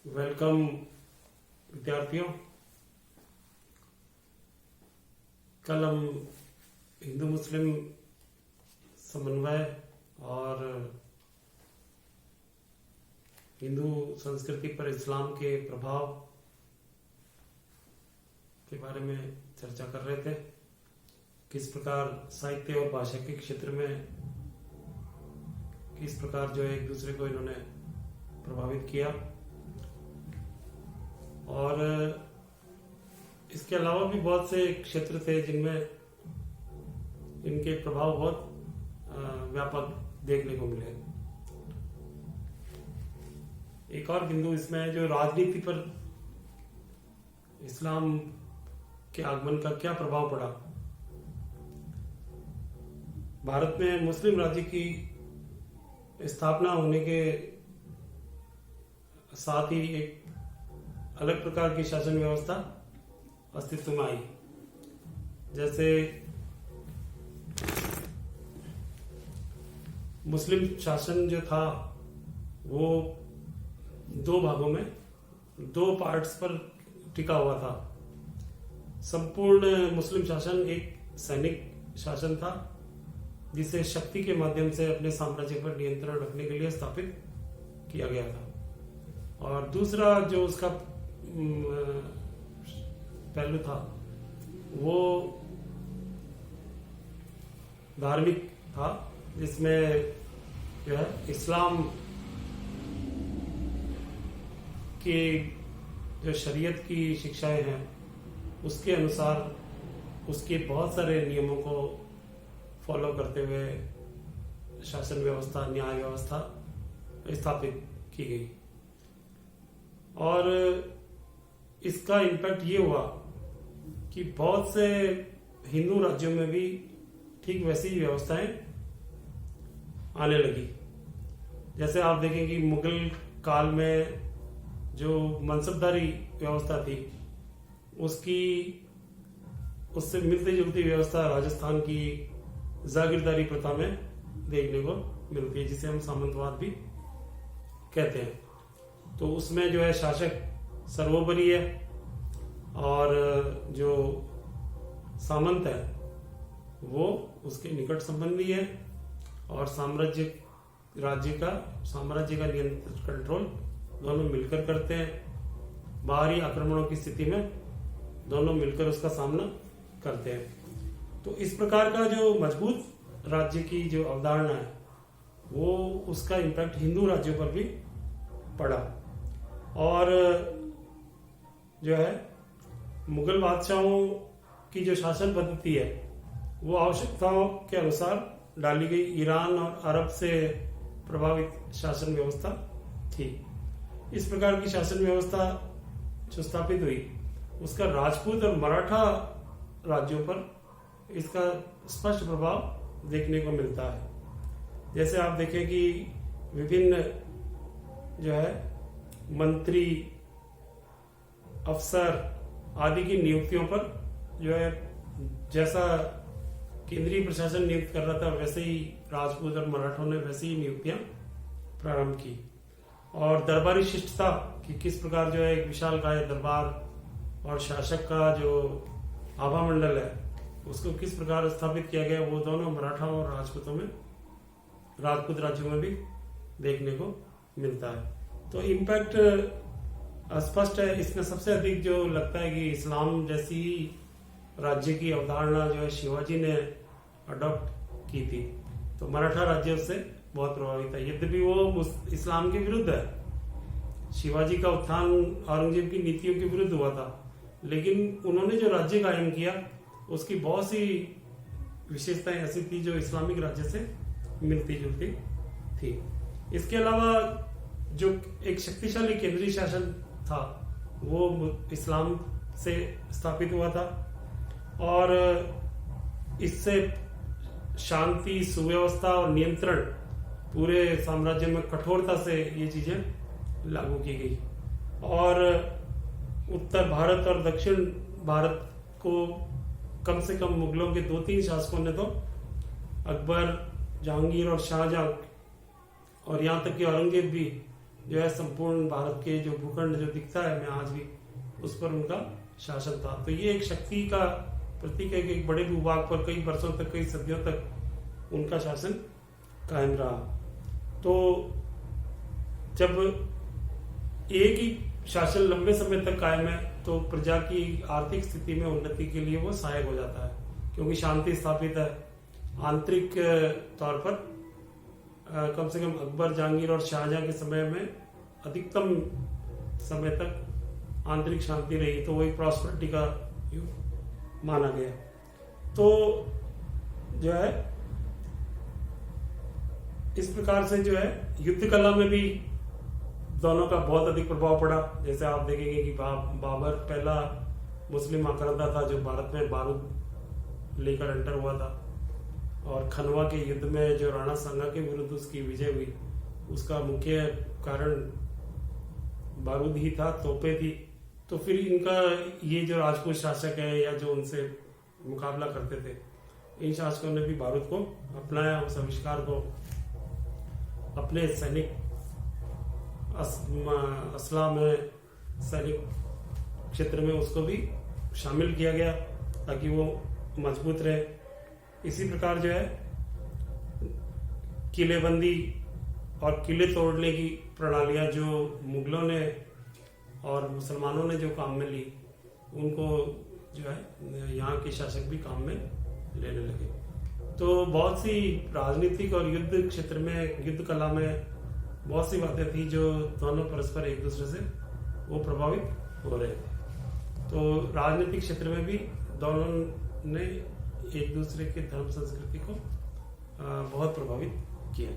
Welcome विद्यार्थियों। कल हम हिंदू मुस्लिम समन्वय और हिंदू संस्कृति पर इस्लाम के प्रभाव के बारे में चर्चा कर रहे थे। किस प्रकार साहित्य और भाषा के क्षेत्र में किस प्रकार जो है एक दूसरे को इन्होंने प्रभावित किया, और इसके अलावा भी बहुत से क्षेत्र थे जिनमें इनके प्रभाव बहुत व्यापक देखने को मिले। एक और बिंदु इसमें है जो राजनीति पर इस्लाम के आगमन का क्या प्रभाव पड़ा। भारत में मुस्लिम राज्य की स्थापना होने के साथ ही एक अलग प्रकार की शासन व्यवस्था अस्तित्व में आई। जैसे मुस्लिम शासन जो था वो दो भागों में, दो पार्ट्स पर टिका हुआ था। संपूर्ण मुस्लिम शासन एक सैनिक शासन था जिसे शक्ति के माध्यम से अपने साम्राज्य पर नियंत्रण रखने के लिए स्थापित किया गया था, और दूसरा जो उसका पहलू था वो धार्मिक था, जिसमें जो है इस्लाम की जो शरीयत की शिक्षाएं हैं उसके अनुसार उसके बहुत सारे नियमों को फॉलो करते हुए शासन व्यवस्था, न्याय व्यवस्था स्थापित की गई। और इसका इम्पैक्ट ये हुआ कि बहुत से हिंदू राज्यों में भी ठीक वैसी व्यवस्थाएं आने लगी। जैसे आप देखें कि मुगल काल में जो मनसबदारी व्यवस्था थी उससे मिलती जुलती व्यवस्था राजस्थान की जागीरदारी प्रथा में देखने को मिलती है, जिसे हम सामंतवाद भी कहते हैं। तो उसमें जो है शासक सर्वोपरि है और जो सामंत है वो उसके निकट संबंधी है, और साम्राज्य का नियंत्रण, कंट्रोल दोनों मिलकर करते हैं। बाहरी आक्रमणों की स्थिति में दोनों मिलकर उसका सामना करते हैं। तो इस प्रकार का जो मजबूत राज्य की जो अवधारणा है वो उसका इम्पैक्ट हिंदू राज्यों पर भी पड़ा। और जो है मुगल बादशाहों की जो शासन पद्धति है वो आवश्यकताओं के अनुसार डाली गई ईरान और अरब से प्रभावित शासन व्यवस्था थी। इस प्रकार की शासन व्यवस्था जो स्थापित हुई उसका राजपूत और मराठा राज्यों पर इसका स्पष्ट प्रभाव देखने को मिलता है। जैसे आप देखें कि विभिन्न जो है मंत्री, अफसर आदि की नियुक्तियों पर जो है जैसा केंद्रीय प्रशासन नियुक्त कर रहा था वैसे ही राजपूत और मराठों ने वैसी ही नियुक्तियां प्रारंभ की। और दरबारी शिष्टता कि किस प्रकार जो है एक विशालकाय दरबार और शासक का जो आभा मंडल है उसको किस प्रकार स्थापित किया गया, वो दोनों मराठा और राजपूत राज्यों में भी देखने को मिलता है। तो इम्पैक्ट स्पष्ट है। इसमें सबसे अधिक जो लगता है कि इस्लाम जैसी राज्य की अवधारणा जो है शिवाजी ने अडॉप्ट की थी, तो मराठा राज्य उससे बहुत प्रभावित है। यद्यपि वो इस्लाम के विरुद्ध है, शिवाजी का उत्थान औरंगजेब की नीतियों के विरुद्ध हुआ था, लेकिन उन्होंने जो राज्य कायम किया उसकी बहुत सी विशेषताएं ऐसी थी जो इस्लामिक राज्य से मिलती जुलती थी। इसके अलावा जो एक शक्तिशाली केंद्रीय शासन था वो इस्लाम से स्थापित हुआ था, और इससे शांति, सुव्यवस्था और नियंत्रण पूरे साम्राज्य में कठोरता से ये चीजें लागू की गई। और उत्तर भारत और दक्षिण भारत को कम से कम मुगलों के 2-3 शासकों ने तो अकबर, जहांगीर और शाहजहां और यहाँ तक कि औरंगजेब भी जो है संपूर्ण भारत के जो भूखंड जो दिखता है हमें आज भी, उस पर उनका शासन था। तो ये एक शक्ति का प्रतीक है कि एक बड़े भूभाग पर कई वर्षों तक, कई सदियों तक उनका शासन कायम रहा। तो जब एक ही शासन लंबे समय तक कायम है तो प्रजा की आर्थिक स्थिति में उन्नति के लिए वो सहायक हो जाता है, क्योंकि शांति स्थापित है। आंतरिक तौर पर कम से कम अकबर, जहांगीर और शाहजहां के समय में अधिकतम समय तक आंतरिक शांति रही, तो वो एक प्रॉस्पेरिटी का युग माना गया। तो जो है इस प्रकार से जो है युद्ध कला में भी दोनों का बहुत अधिक प्रभाव पड़ा। जैसे आप देखेंगे कि बाबर पहला मुस्लिम आक्रांता था जो भारत में बारूद लेकर एंटर हुआ था, और खनवा के युद्ध में जो राणा सांगा के विरुद्ध उसकी विजय हुई, उसका मुख्य कारण बारूद ही था, तोपें थी। तो फिर इनका ये जो राजपूत शासक है या जो उनसे मुकाबला करते थे, इन शासकों ने भी बारूद को अपनाया, उस आविष्कार को अपने सैनिक असला में, सैनिक क्षेत्र में उसको भी शामिल किया गया ताकि वो मजबूत रहे। इसी प्रकार जो है किलेबंदी और किले तोड़ने की प्रणालियां जो मुगलों ने और मुसलमानों ने जो काम में ली, उनको जो है यहाँ के शासक भी काम में लेने लगे। तो बहुत सी राजनीतिक और युद्ध क्षेत्र में, युद्ध कला में बहुत सी बातें थी जो दोनों परस्पर एक दूसरे से वो प्रभावित हो रहे थे। तो राजनीतिक क्षेत्र में भी दोनों ने एक दूसरे के धर्म संस्कृति को बहुत प्रभावित किया।